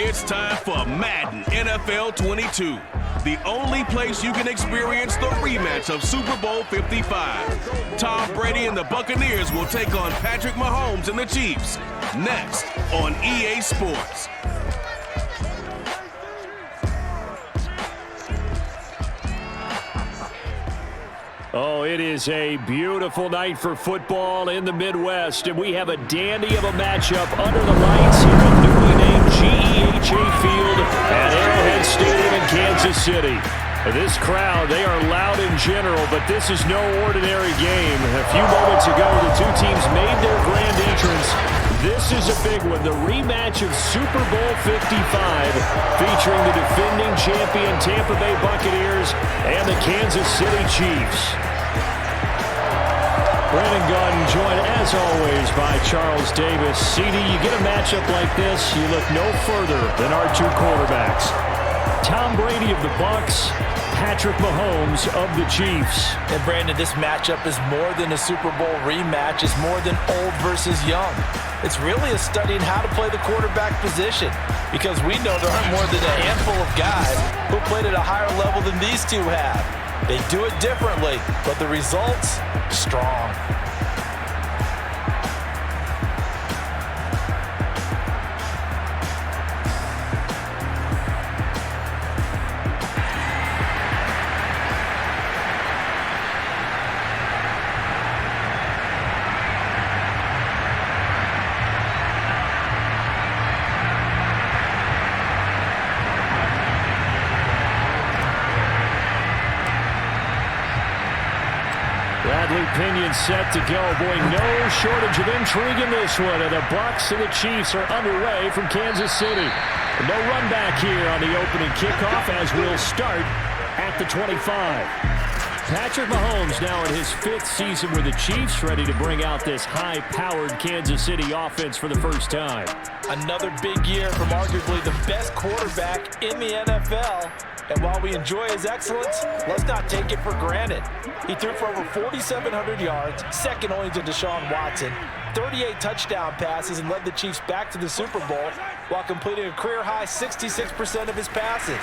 It's time for Madden NFL 22, the only place you can experience the rematch of Super Bowl 55. Tom Brady and the Buccaneers will take on Patrick Mahomes and the Chiefs, next on EA Sports. Oh, it is a beautiful night for football in the Midwest, and we have a dandy of a matchup under the lights here at newly named GEHA Field at Arrowhead Stadium in Kansas City. This crowd, they are loud in general, but this is no ordinary game. A few moments ago, the two teams made their grand entrance. This is a big one, the rematch of Super Bowl 55, featuring the defending champion Tampa Bay Buccaneers and the Kansas City Chiefs. Brandon Gaudin joined, as always, by Charles Davis. CD, you get a matchup like this, you look no further than our two quarterbacks. Tom Brady of the Bucs, Patrick Mahomes of the Chiefs. And Brandon, this matchup is more than a Super Bowl rematch. It's more than old versus young. It's really a study in how to play the quarterback position, because we know there aren't more than a handful of guys who played at a higher level than these two have. They do it differently, but the results, strong. Pinion set to go. Boy, no shortage of intrigue in this one. And the Bucs and the Chiefs are underway from Kansas City. No run back here on the opening kickoff as we'll start at the 25. Patrick Mahomes now in his 5th season with the Chiefs, ready to bring out this high-powered Kansas City offense for the first time. Another big year from arguably the best quarterback in the NFL. And while we enjoy his excellence, let's not take it for granted. He threw for over 4,700 yards, second only to Deshaun Watson, 38 touchdown passes, and led the Chiefs back to the Super Bowl while completing a career-high 66% of his passes.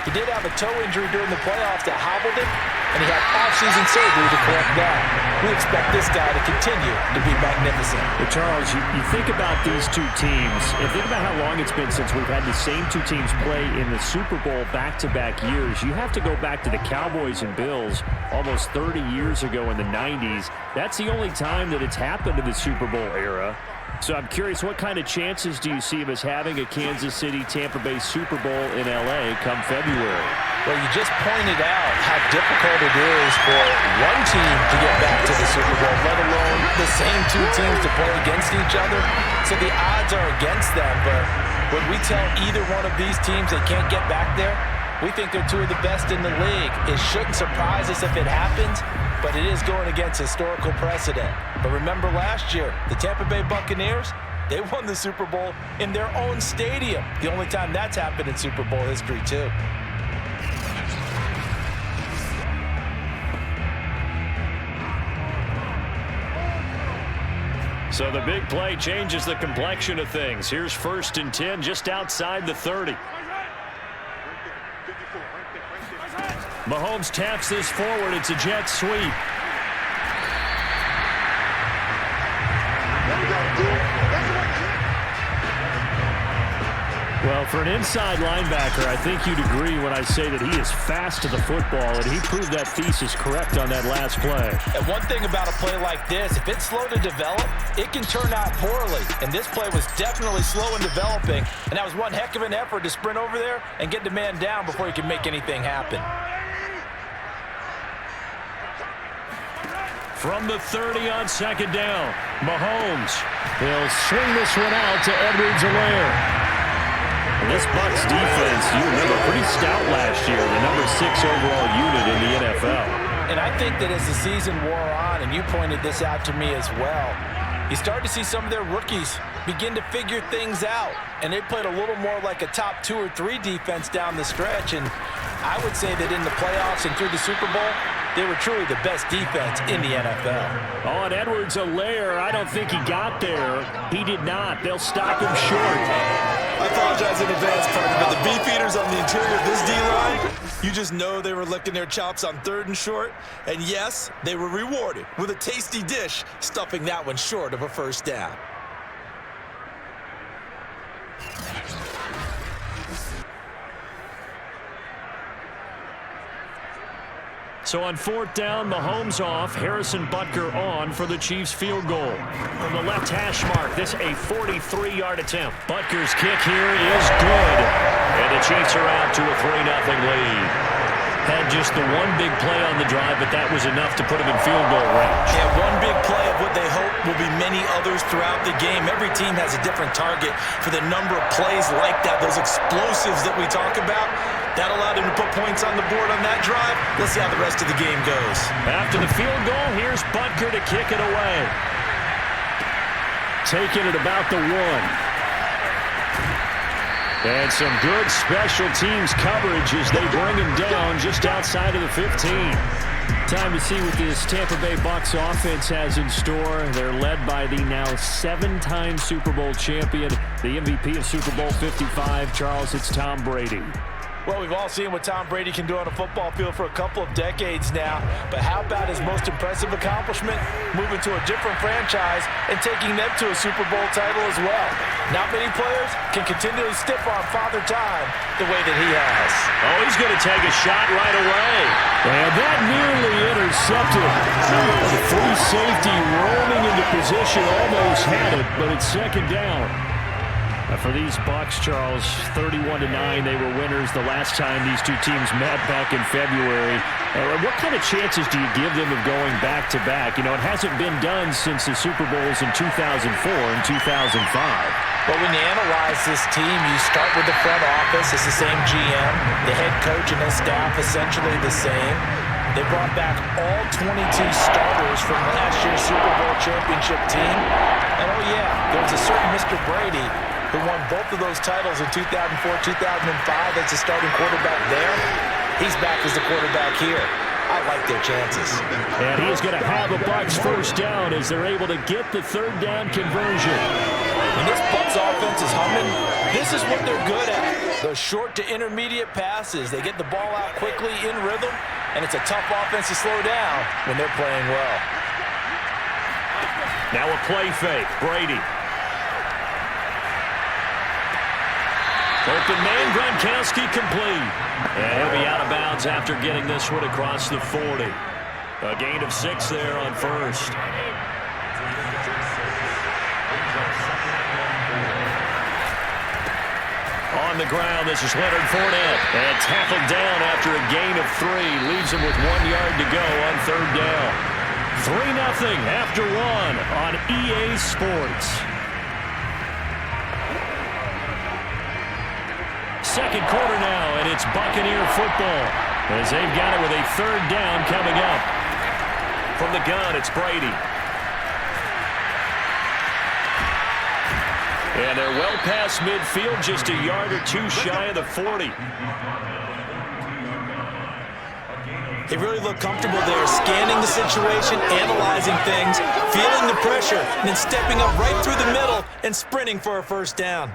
He did have a toe injury during the playoffs that hobbled him, and he had off-season surgery to correct that. We expect this guy to continue to be magnificent. Well, Charles, you think about these two teams, and think about how long it's been since we've had the same two teams play in the Super Bowl back-to-back years. You have to go back to the Cowboys and Bills almost 30 years ago in the 90s. That's the only time that it's happened in the Super Bowl era. So I'm curious, what kind of chances do you see of us having a Kansas City-Tampa Bay Super Bowl in L.A. come February? Well, you just pointed out how difficult it is for one team to get back to the Super Bowl, let alone the same two teams to play against each other. So the odds are against them, but when we tell either one of these teams they can't get back there, we think they're two of the best in the league. It shouldn't surprise us if it happens, but it is going against historical precedent. But remember last year, the Tampa Bay Buccaneers, they won the Super Bowl in their own stadium. The only time that's happened in Super Bowl history, too. So the big play changes the complexion of things. Here's 1st and 10 just outside the 30. Mahomes taps this forward. It's a jet sweep. Well, for an inside linebacker, I think you'd agree when I say that he is fast to the football, and he proved that thesis correct on that last play. And one thing about a play like this, if it's slow to develop, it can turn out poorly. And this play was definitely slow in developing, and that was one heck of an effort to sprint over there and get the man down before he could make anything happen. From the 30 on 2nd down, Mahomes. He'll swing this one out to Edwards-Helaire. This Bucs defense, you remember, pretty stout last year, the number 6 overall unit in the NFL. And I think that as the season wore on, and you pointed this out to me as well, you started to see some of their rookies begin to figure things out. And they played a little more like a top 2 or 3 defense down the stretch. And I would say that in the playoffs and through the Super Bowl, they were truly the best defense in the NFL. Oh, and Edwards-Helaire, I don't think he got there. He did not. They'll stop him short. I apologize in advance, partner, but the beef eaters on the interior of this D-line, you just know they were licking their chops on 3rd and short. And yes, they were rewarded with a tasty dish, stuffing that one short of a first down. So on 4th down, Mahomes off, Harrison Butker on for the Chiefs field goal. From the left hash mark, this a 43-yard attempt. Butker's kick here is good. And the Chiefs are out to a 3-0 lead. Had just the one big play on the drive, but that was enough to put him in field goal range. Yeah, one big play of what they hope will be many others throughout the game. Every team has a different target for the number of plays like that, those explosives that we talk about. That allowed him to put points on the board on that drive. Let's see how the rest of the game goes. After the field goal, here's Butker to kick it away. Taking it about the 1. And some good special teams coverage as they bring him down just outside of the 15. Time to see what this Tampa Bay Bucs offense has in store. They're led by the now 7-time Super Bowl champion, the MVP of Super Bowl 55. Charles, it's Tom Brady. Well, we've all seen what Tom Brady can do on a football field for a couple of decades now. But how about his most impressive accomplishment? Moving to a different franchise and taking them to a Super Bowl title as well. Not many players can continually stiff-arm Father Time the way that he has. Oh, he's going to take a shot right away. And that nearly intercepted. The free safety roaming into position, almost had it, but it's 2nd down. For these Bucs, Charles, 31-9, they were winners the last time these two teams met back in February. What kind of chances do you give them of going back-to-back? You know, it hasn't been done since the Super Bowls in 2004 and 2005. But when you analyze this team, you start with the front office. It's the same GM. The head coach and his staff essentially the same. They brought back all 22 starters from last year's Super Bowl championship team. And, oh, yeah, there's a certain Mr. Brady who won both of those titles in 2004, 2005. That's a starting quarterback there. He's back as the quarterback here. I like their chances. And he's going to have a Bucs first down as they're able to get the 3rd down conversion. When this Bucs offense is humming, this is what they're good at. Those short to intermediate passes. They get the ball out quickly in rhythm, and it's a tough offense to slow down when they're playing well. Now a play fake. Brady. Open man, Gronkowski complete. And he'll be out of bounds after getting this one across the 40. A gain of 6 there on 1st. On the ground, this is Leonard Fournette. And tackled down after a gain of 3. Leaves him with 1 yard to go on 3rd down. 3-0 after 1 on EA Sports. Second quarter now, and it's Buccaneer football as they've got it with a 3rd down coming up. From the gun, it's Brady. And they're well past midfield, just a yard or 2 shy of the 40. They really look comfortable there, scanning the situation, analyzing things, feeling the pressure, and then stepping up right through the middle and sprinting for a first down.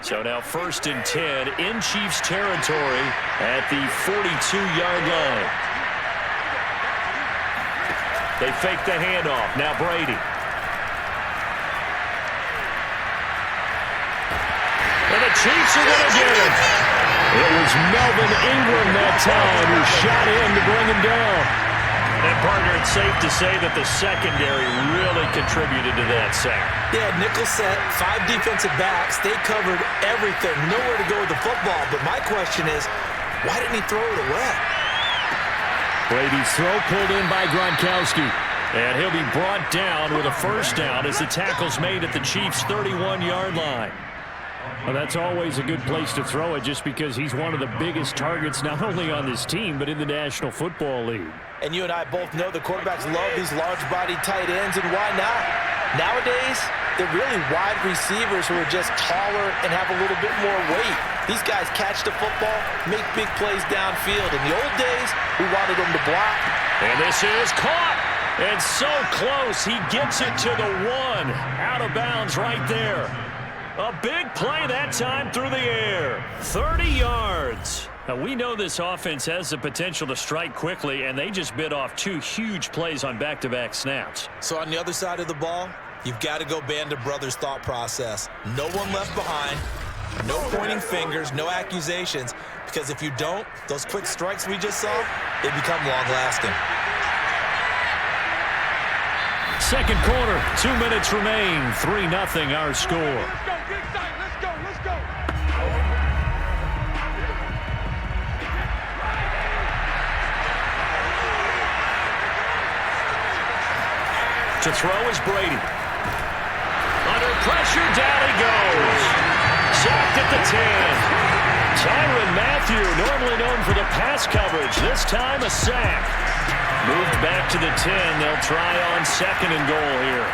So now 1st and 10 in Chiefs territory at the 42-yard line. They fake the handoff. Now Brady. And the Chiefs are going to get it. It was Melvin Ingram that time who shot in to bring him down. And, partner, it's safe to say that the secondary really contributed to that sack. Yeah, nickel set, 5 defensive backs. They covered everything. Nowhere to go with the football. But my question is, why didn't he throw it away? Brady's throw pulled in by Gronkowski. And he'll be brought down with a first down as the tackle's made at the Chiefs' 31-yard line. Well, that's always a good place to throw it just because he's one of the biggest targets not only on this team but in the National Football League. And you and I both know the quarterbacks love these large-bodied tight ends, and why not? Nowadays, they're really wide receivers who are just taller and have a little bit more weight. These guys catch the football, make big plays downfield. In the old days, we wanted them to block. And this is caught. And so close, he gets it to the 1. Out of bounds right there. A big play that time through the air. 30 yards. Now, we know this offense has the potential to strike quickly, and they just bit off 2 huge plays on back-to-back snaps. So on the other side of the ball, you've got to go Band of Brothers thought process. No one left behind, no pointing fingers, no accusations, because if you don't, those quick strikes we just saw, they become long-lasting. Second quarter, 2 minutes remain, 3-0 our score. Let's go. To throw is Brady. Under pressure, down he goes. Sacked at the 10. Tyrann Mathieu, normally known for the pass coverage, this time a sack. Moved back to the 10. They'll try on 2nd and goal here.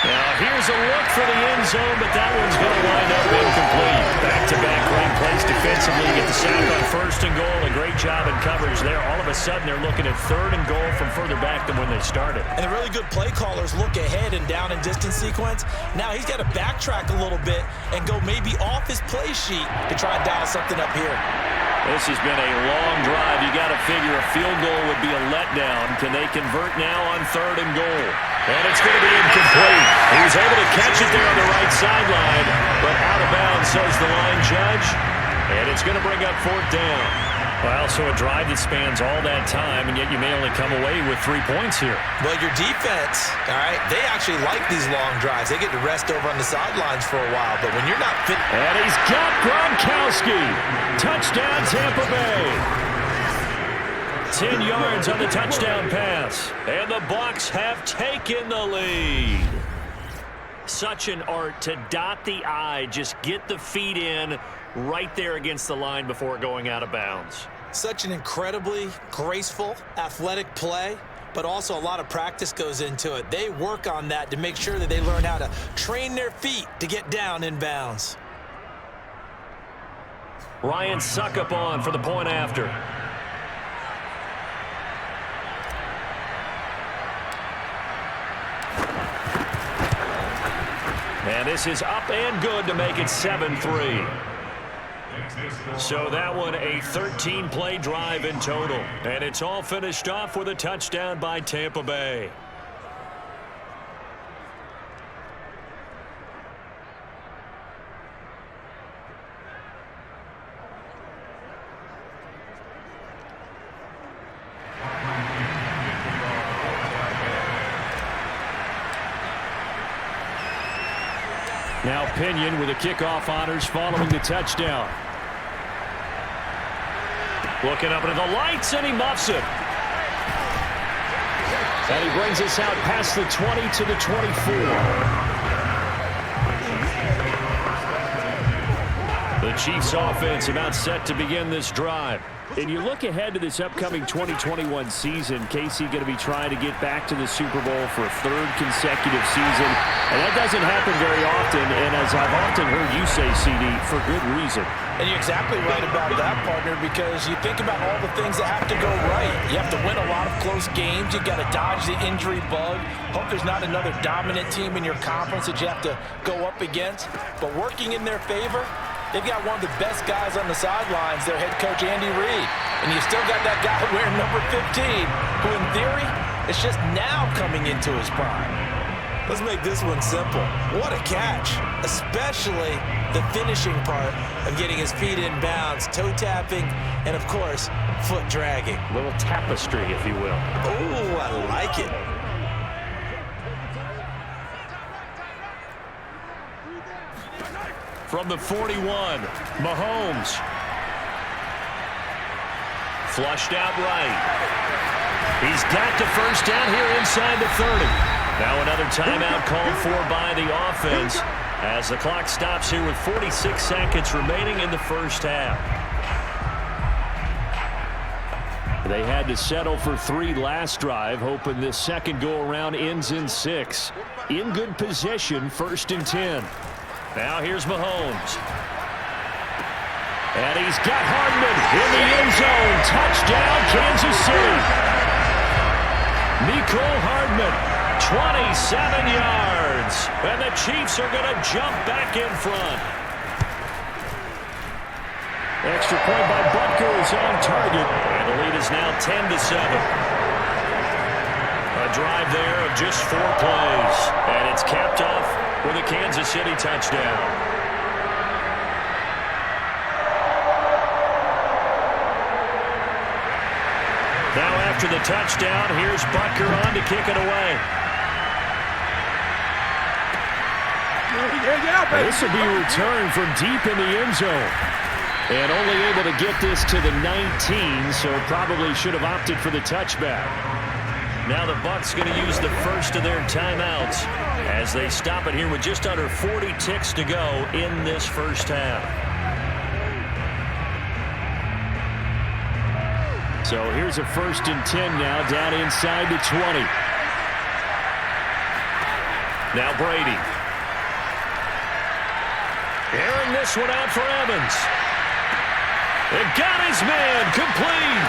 Now here's a look for the end zone, but that one's going to wind up incomplete. Back-to-back great plays defensively. Get the sack on 1st and goal. A great job in coverage there. All of a sudden, they're looking at 3rd and goal from further back than when they started. And the really good play callers look ahead and down and distance sequence. Now he's got to backtrack a little bit and go maybe off his play sheet to try and dial something up here. This has been a long drive. You got to figure a field goal would be a letdown. Can they convert now on 3rd and goal? And it's going to be incomplete. He was able to catch it there on the right sideline, but out of bounds, says the line judge. And it's going to bring up 4th down. Well, so a drive that spans all that time, and yet you may only come away with 3 points here. Well, your defense, all right, they actually like these long drives. They get to rest over on the sidelines for a while, but when you're not fit... And he's got Gronkowski. Touchdown, Tampa Bay. 10 yards on the touchdown pass. And the Bucs have taken the lead. Such an art to dot the I, just get the feet in right there against the line before going out of bounds. Such an incredibly graceful, athletic play, but also a lot of practice goes into it. They work on that to make sure that they learn how to train their feet to get down in bounds. Ryan Suckup on for the point after. And this is up and good to make it 7-3. So that one a 13-play drive in total. And it's all finished off with a touchdown by Tampa Bay. Now Pinion with the kickoff honors following the touchdown. Looking up into the lights, and he muffs it. And he brings us out past the 20 to the 24. The Chiefs offense about set to begin this drive. And you look ahead to this upcoming 2021 season, KC going to be trying to get back to the Super Bowl for a 3rd consecutive season. And that doesn't happen very often, and as I've often heard you say, CD, for good reason. And you're exactly right about that, partner, because you think about all the things that have to go right. You have to win a lot of close games. You've got to dodge the injury bug. Hope there's not another dominant team in your conference that you have to go up against. But working in their favor, they've got one of the best guys on the sidelines, their head coach, Andy Reid. And you still got that guy wearing number 15, who in theory is just now coming into his prime. Let's make this one simple. What a catch, especially the finishing part of getting his feet in bounds, toe tapping, and of course, foot dragging. A little tapestry, if you will. Oh, I like it. From the 41, Mahomes. Flushed out right. He's got to first down here inside the 30. Now another timeout called for by the offense as the clock stops here with 46 seconds remaining in the first half. They had to settle for 3 last drive, hoping this second go-around ends in 6. In good position, 1st and 10. Now here's Mahomes. And he's got Hardman in the end zone. Touchdown, Kansas City. Mecole Hardman, 27 yards. And the Chiefs are going to jump back in front. Extra point by Butker is on target. And the lead is now 10-7. A drive there of just 4 plays. And it's capped off with a Kansas City touchdown. Now after the touchdown, here's Butker on to kick it away. This will be returned from deep in the end zone. And only able to get this to the 19, so probably should have opted for the touchback. Now the Bucs going to use the first of their timeouts as they stop it here with just under 40 ticks to go in this first half. So here's a 1st and 10 now, down inside the 20. Now Brady. Airing this one out for Evans. It got his man complete.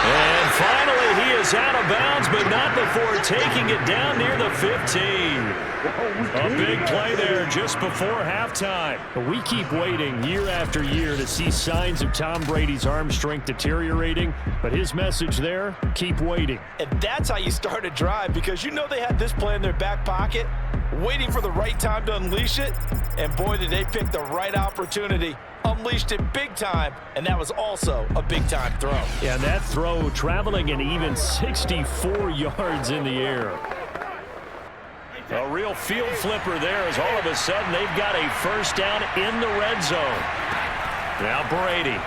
And finally he is out of bounds, but not before taking it down near the 15. A big play there just before halftime. We keep waiting year after year to see signs of Tom Brady's arm strength deteriorating, but his message there, keep waiting. And that's how you start a drive, because you know they had this play in their back pocket, waiting for the right time to unleash it, and boy, did they pick the right opportunity. Unleashed it big time, and that was also a big-time throw. Yeah, and that throw traveling an even 64 yards in the air. A real field flipper there as all of a sudden they've got a first down in the red zone. Now Brady.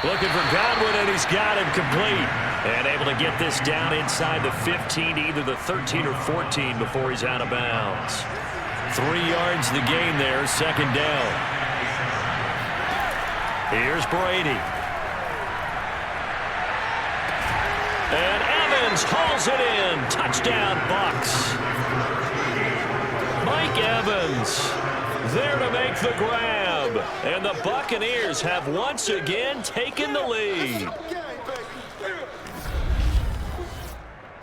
Looking for Godwin, and he's got him complete. And able to get this down inside the 15, either the 13 or 14 before he's out of bounds. 3 yards the gain there, 2nd down. Here's Brady. And Evans hauls it in. Touchdown, Bucs. Mike Evans there to make the grab. And the Buccaneers have once again taken the lead.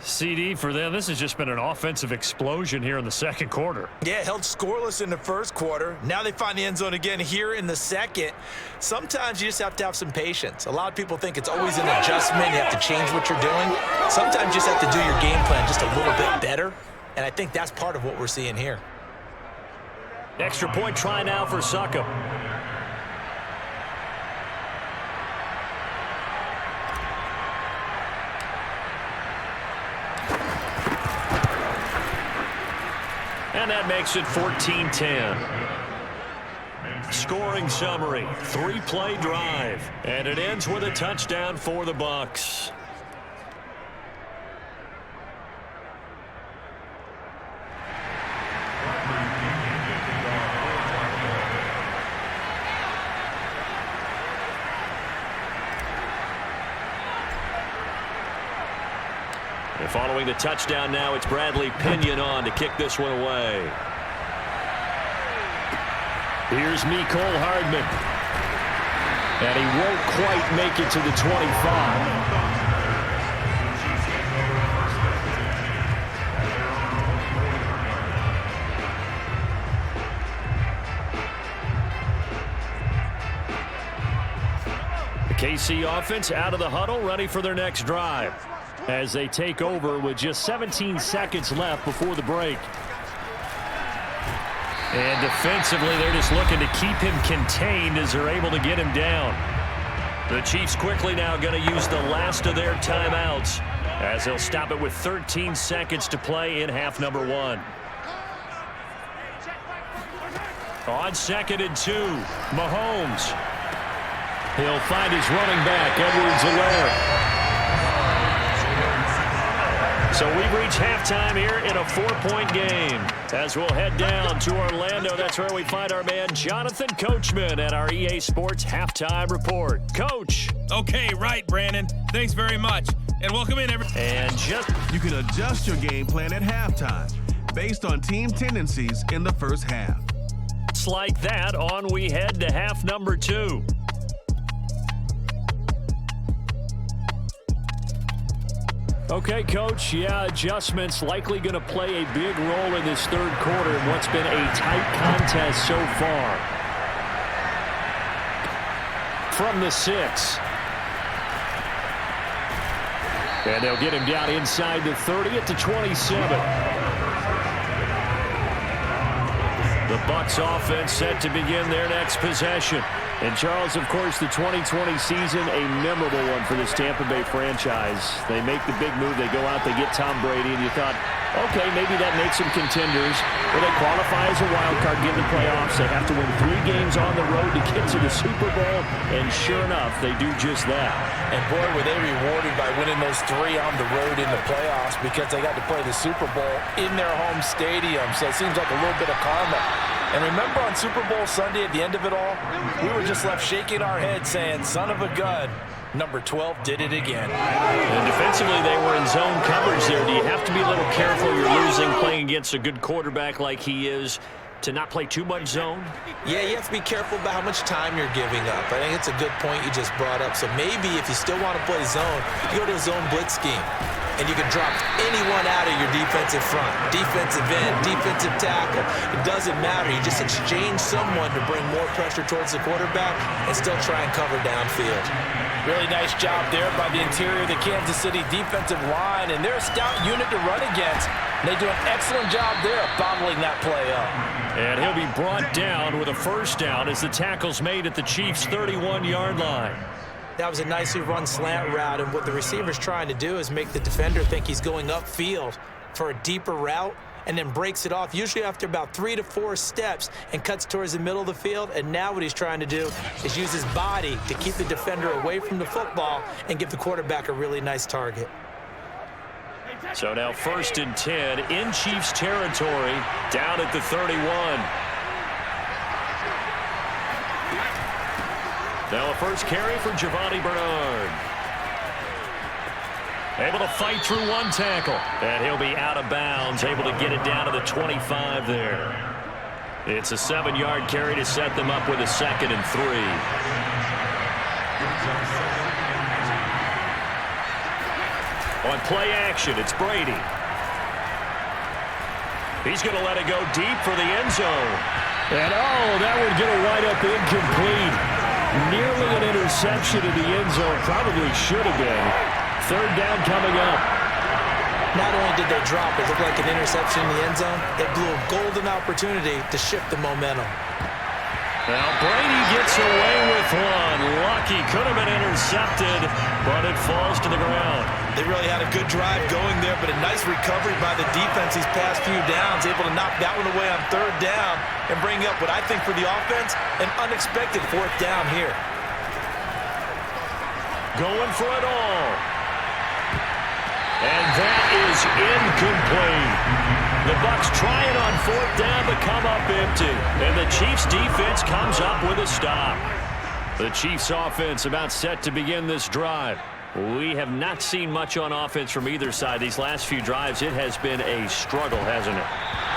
CD, for them, this has just been an offensive explosion here in the second quarter. Yeah, held scoreless in the first quarter. Now they find the end zone again here in the second. Sometimes you just have to have some patience. A lot of people think it's always an adjustment. You have to change what you're doing. Sometimes you just have to do your game plan just a little bit better. And I think that's part of what we're seeing here. Extra point try now for Succop. And that makes it 14-10. Scoring summary, 3-play drive. And it ends with a touchdown for the Bucs. And following the touchdown now, it's Bradley Pinion on to kick this one away. Here's Mecole Hardman. And he won't quite make it to the 25. The KC offense out of the huddle, ready for their next drive, as they take over with just 17 seconds left before the break. And defensively, they're just looking to keep him contained as they're able to get him down. The Chiefs quickly now going to use the last of their timeouts as they'll stop it with 13 seconds to play in half number 1. On 2nd and 2, Mahomes. He'll find his running back, Edwards-Helaire. So we've reached halftime here in a 4-point game. As we'll head down to Orlando, that's where we find our man Jonathan Coachman at our EA Sports Halftime Report. Coach. Okay, right, Brandon. Thanks very much. And welcome in, everyone. And You can adjust your game plan at halftime based on team tendencies in the first half. just like that, on we head to half number 2. Okay, Coach, adjustments likely going to play a big role in this third quarter in what's been a tight contest so far. From the 6. And they'll get him down inside the 30 at the 27. The Bucs offense set to begin their next possession. And, Charles, of course, the 2020 season, a memorable one for this Tampa Bay franchise. They make the big move. They go out, they get Tom Brady, and you thought, okay, maybe that makes them contenders. Well, they qualify as a wild card, get in the playoffs. They have to win 3 games on the road to get to the Super Bowl, and sure enough, they do just that. And, boy, were they rewarded by winning those 3 on the road in the playoffs because they got to play the Super Bowl in their home stadium. So it seems like a little bit of karma. And remember on Super Bowl Sunday at the end of it all, we were just left shaking our heads saying, son of a gun, number 12 did it again. And defensively, they were in zone coverage there. Do you have to be a little careful you're losing playing against a good quarterback like he is to not play too much zone? Yeah, you have to be careful about how much time you're giving up. I think it's a good point you just brought up. So maybe if you still want to play zone, you go to a zone blitz scheme. And you can drop anyone out of your defensive front, defensive end, defensive tackle. It doesn't matter. You just exchange someone to bring more pressure towards the quarterback and still try and cover downfield. Really nice job there by the interior of the Kansas City defensive line, and they're a stout unit to run against. And they do an excellent job there of bottling that play up. And he'll be brought down with a first down as the tackle's made at the Chiefs' 31-yard line. That was a nicely run slant route, and what the receiver's trying to do is make the defender think he's going upfield for a deeper route and then breaks it off, usually after about 3 to 4 steps, and cuts towards the middle of the field. And now what he's trying to do is use his body to keep the defender away from the football and give the quarterback a really nice target. So now 1st and 10 in Chiefs territory, down at the 31. Now a first carry for Giovanni Bernard. Able to fight through one tackle. And he'll be out of bounds, able to get it down to the 25 there. It's a 7-yard carry to set them up with a 2nd and 3. On play action, it's Brady. He's going to let it go deep for the end zone. And, that would get a wide up incomplete. Nearly an interception in the end zone. Probably should have been. 3rd down coming up. Not only did they drop, it looked like an interception in the end zone, it blew a golden opportunity to shift the momentum. Now Brady gets away with one. Lucky, could have been intercepted, but it falls to the ground. They really had a good drive going there, but a nice recovery by the defense these past few downs, able to knock that one away on 3rd down and bring up what I think for the offense, an unexpected 4th down here. Going for it all. And that is incomplete. The Bucs trying on 4th down to come up empty. And the Chiefs defense comes up with a stop. The Chiefs offense about set to begin this drive. We have not seen much on offense from either side. These last few drives, it has been a struggle, hasn't it?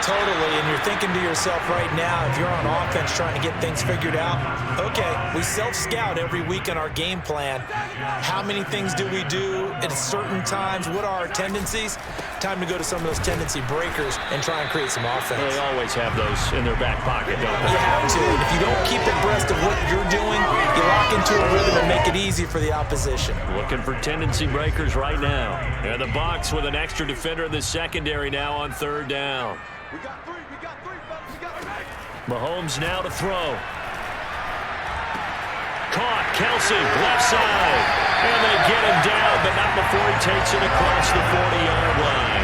Totally, and you're thinking to yourself right now, if you're on offense trying to get things figured out, okay, we self-scout every week in our game plan. How many things do we do at certain times? What are our tendencies? Time to go to some of those tendency breakers and try and create some offense. Well, they always have those in their back pocket, don't they? You have to. And if you don't keep abreast of what you're doing, you lock into a rhythm and make it easy for the opposition. Looking for tendency breakers right now. And the Bucs with an extra defender in the secondary now on 3rd down. We got 3, fellas, we got 3. Mahomes now to throw. Caught, Kelsey, left side. And they get him down, but not before he takes it across the 40-yard line.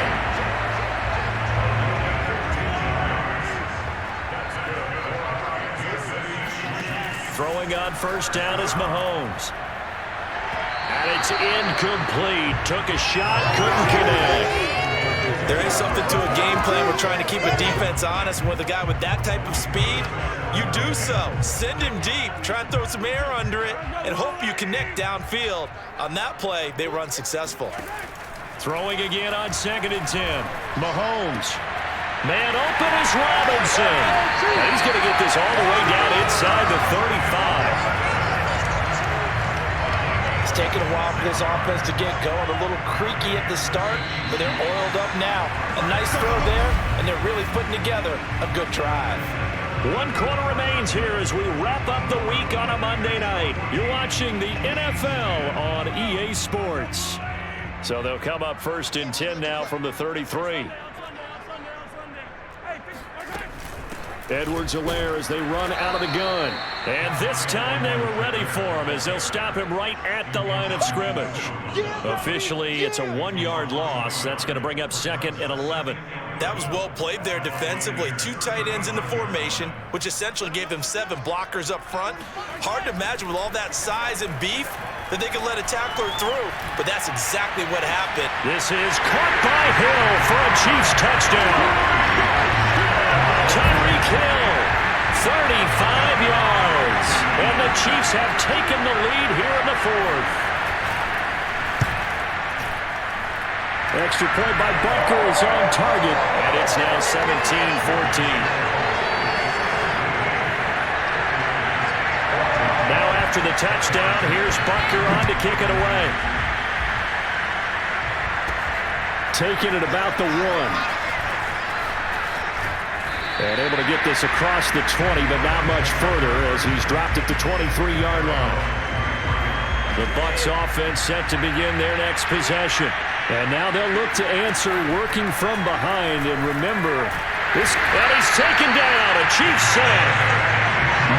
Throwing on 1st down is Mahomes. And it's incomplete. Took a shot, couldn't connect. There is something to a game plan. We're trying to keep a defense honest. With a guy with that type of speed, you do so. Send him deep. Try and throw some air under it and hope you connect downfield. On that play, they run successful. Throwing again on 2nd and 10. Mahomes. Man open is Robinson. And he's going to get this all the way down inside the 35. It's taken a while for this offense to get going. A little creaky at the start, but they're oiled up now. A nice throw there, and they're really putting together a good drive. 1 quarter remains here as we wrap up the week on a Monday night. You're watching the NFL on EA Sports. So they'll come up 1st and 10 now from the 33. Edwards-Helaire as they run out of the gun. And this time they were ready for him as they'll stop him right at the line of scrimmage. Officially, it's a 1-yard loss. That's going to bring up 2nd and 11. That was well played there defensively. 2 tight ends in the formation, which essentially gave them 7 blockers up front. Hard to imagine with all that size and beef that they could let a tackler through, but that's exactly what happened. This is caught by Hill for a Chiefs touchdown. Tyreek Hill, 35 yards. And the Chiefs have taken the lead here in the 4th. Extra point by Butker is on target, and it's now 17-14. Now after the touchdown, here's Butker on to kick it away. Taking it about the 1. And able to get this across the 20, but not much further as he's dropped it to 23-yard line. The Bucs offense set to begin their next possession. And now they'll look to answer working from behind. And remember, and he's taken down, a Chiefs sack.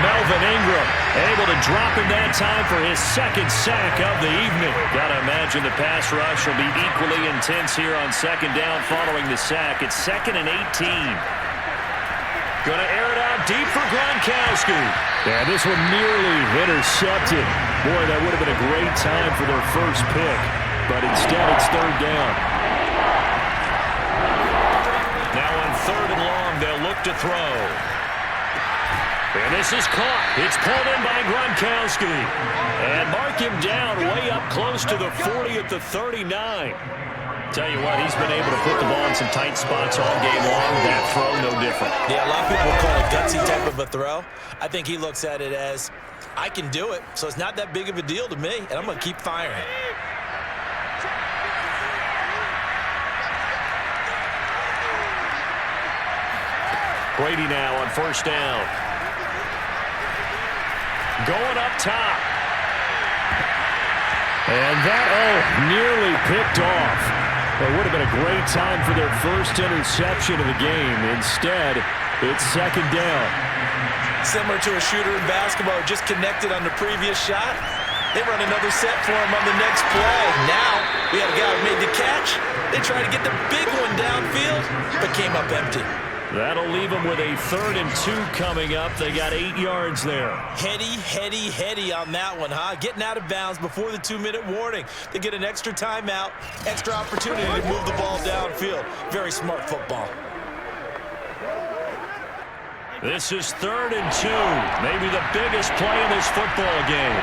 Melvin Ingram able to drop him that time for his 2nd sack of the evening. Got to imagine the pass rush will be equally intense here on 2nd down following the sack. It's 2nd and 18. Going to air it out deep for Gronkowski. Yeah, this one nearly intercepted. Boy, that would have been a great time for their first pick. But instead, it's 3rd down. Now on 3rd and long, they'll look to throw. And this is caught. It's pulled in by Gronkowski. And mark him down way up close to the 40 at the 39. Tell you what, he's been able to put the ball in some tight spots all game long. That throw, no different. Yeah, a lot of people call it gutsy type of a throw. I think he looks at it as, I can do it, so it's not that big of a deal to me, and I'm going to keep firing. Brady now on 1st down. Going up top. And that, nearly picked off. It would have been a great time for their first interception of the game. Instead, it's 2nd down. Similar to a shooter in basketball who just connected on the previous shot. They run another set for him on the next play. Now, we have a guy who made the catch. They try to get the big one downfield, but came up empty. That'll leave them with a 3rd and 2 coming up. They got 8 yards there. Heady on that one, huh? Getting out of bounds before the 2-minute warning. They get an extra timeout, extra opportunity to move the ball downfield. Very smart football. This is 3rd and 2. Maybe the biggest play in this football game.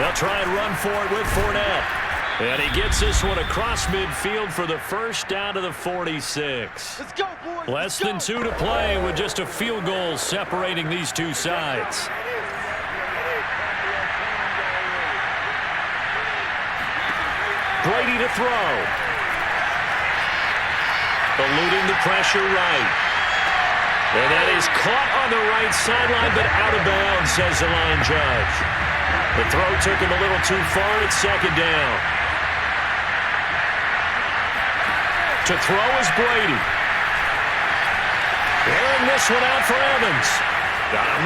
They'll try and run for it with Fournette. And he gets this one across midfield for the 1st down to the 46. Let's go, boys. Less than 2 to play with just a field goal separating these two sides. Brady to throw. Eluding the pressure right. And that is caught on the right sideline, but out of bounds, says the line judge. The throw took him a little too far. It's 2nd down. To throw is Brady. Airing this one out for Evans.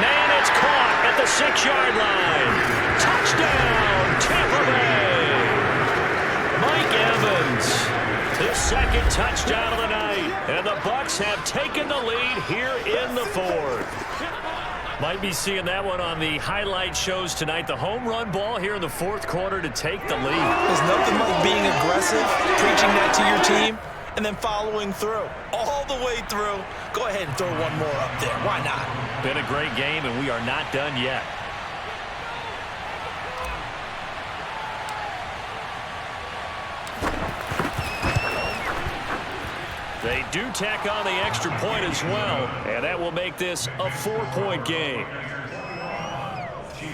Man, it's caught at the 6-yard line. Touchdown, Tampa Bay. Mike Evans, his 2nd touchdown of the night. And the Bucs have taken the lead here in the 4th. Might be seeing that one on the highlight shows tonight. The home run ball here in the fourth quarter to take the lead. There's nothing like being aggressive, preaching that to your team, and then following through. All the way through. Go ahead and throw one more up there. Why not? Been a great game, and we are not done yet. They do tack on the extra point as well, and that will make this a 4-point game.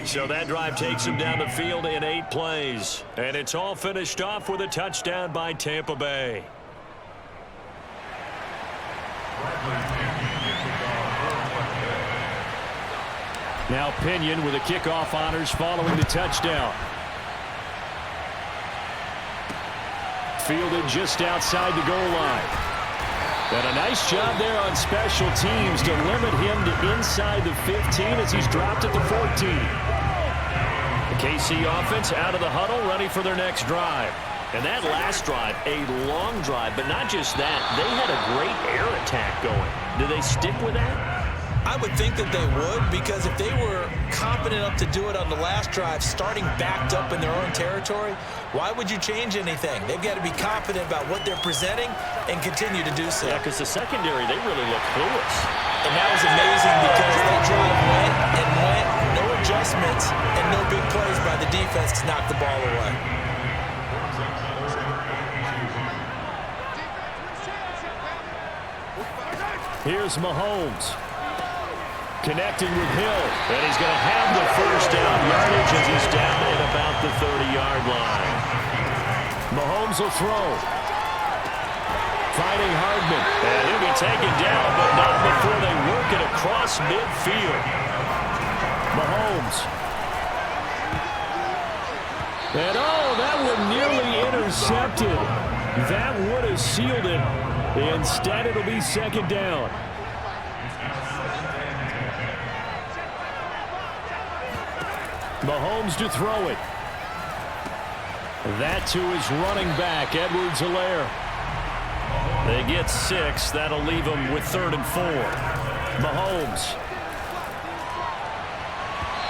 So that drive takes them down the field in 8 plays, and it's all finished off with a touchdown by Tampa Bay. Now Pinion with the kickoff honors following the touchdown. Fielded just outside the goal line. And a nice job there on special teams to limit him to inside the 15 as he's dropped at the 14. The KC offense out of the huddle, ready for their next drive. And that last drive, a long drive, but not just that. They had a great air attack going. Do they stick with that? I would think that they would, because if they were confident enough to do it on the last drive, starting backed up in their own territory, why would you change anything? They've got to be confident about what they're presenting and continue to do so. Yeah, because the secondary, they really look clueless. And that was amazing because that drive went and went, no adjustments, and no big plays by the defense to knock the ball away. Here's Mahomes. Connecting with Hill, and he's going to have the first down yardage as he's down at about the 30-yard line. Mahomes will throw. Finding Hardman, and he'll be taken down, but not before they work it across midfield. Mahomes. And oh, that one nearly intercepted. That would have sealed it. Instead, it'll be second down. Mahomes to throw it. That to his running back, Edwards-Helaire. They get 6. That'll leave them with 3rd and 4. Mahomes.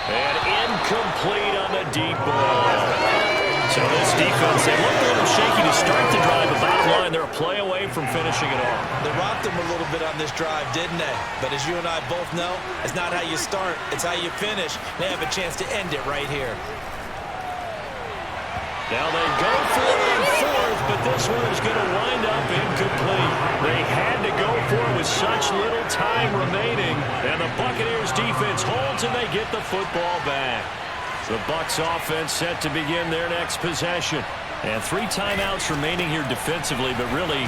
And incomplete on the deep ball. So this defense, they looked a little shaky to start the drive. The bottom line, they're a play away from finishing it off. They rocked them a little bit on this drive, didn't they? But as you and I both know, it's not how you start, it's how you finish. They have a chance to end it right here. Now they go for it on 4th, but this one is going to wind up incomplete. They had to go for it with such little time remaining, and the Buccaneers defense holds and they get the football back. The Bucs offense set to begin their next possession. And 3 timeouts remaining here defensively, but really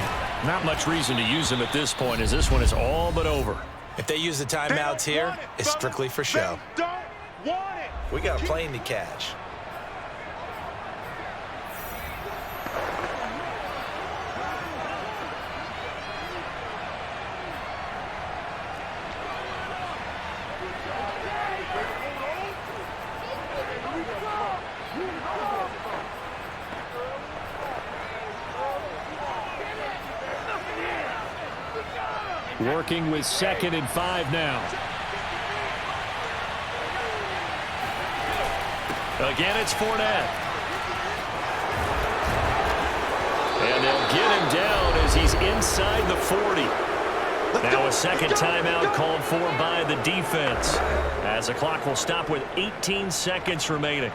not much reason to use them at this point as this one is all but over. If they use the timeouts here, it's strictly for show. We got a plane to catch. Working with 2nd and 5 now. Again, it's Fournette. And they'll get him down as he's inside the 40. Now a second timeout called for by the defense, as the clock will stop with 18 seconds remaining.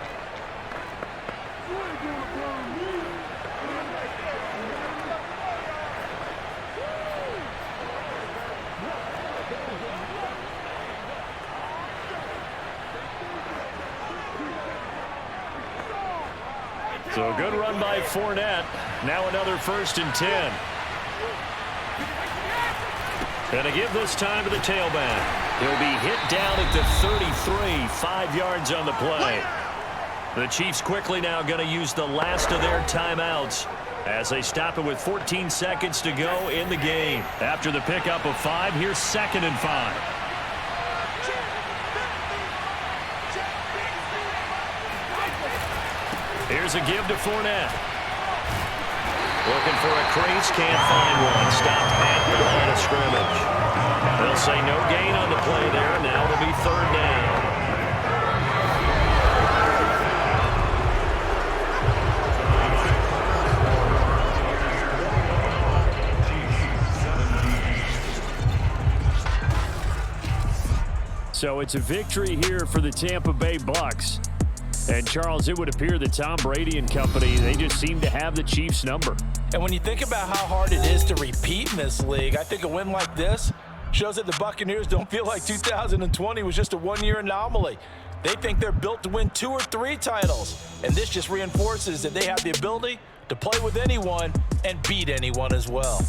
So a good run by Fournette. Now another 1st and 10. And to give this time to the tailback. He'll be hit down at the 33, 5 yards on the play. The Chiefs quickly now going to use the last of their timeouts as they stop it with 14 seconds to go in the game. After the pickup of 5, here's 2nd and 5. Here's a give to Fournette. Looking for a crease, can't find one. Stopped at the line of scrimmage. They'll say no gain on the play there. Now it'll be 3rd down. it's a victory here for the Tampa Bay Bucks. And, Charles, it would appear that Tom Brady and company, they just seem to have the Chiefs' number. And when you think about how hard it is to repeat in this league, I think a win like this shows that the Buccaneers don't feel like 2020 was just a one-year anomaly. They think they're built to win 2 or 3 titles. And this just reinforces that they have the ability to play with anyone and beat anyone as well.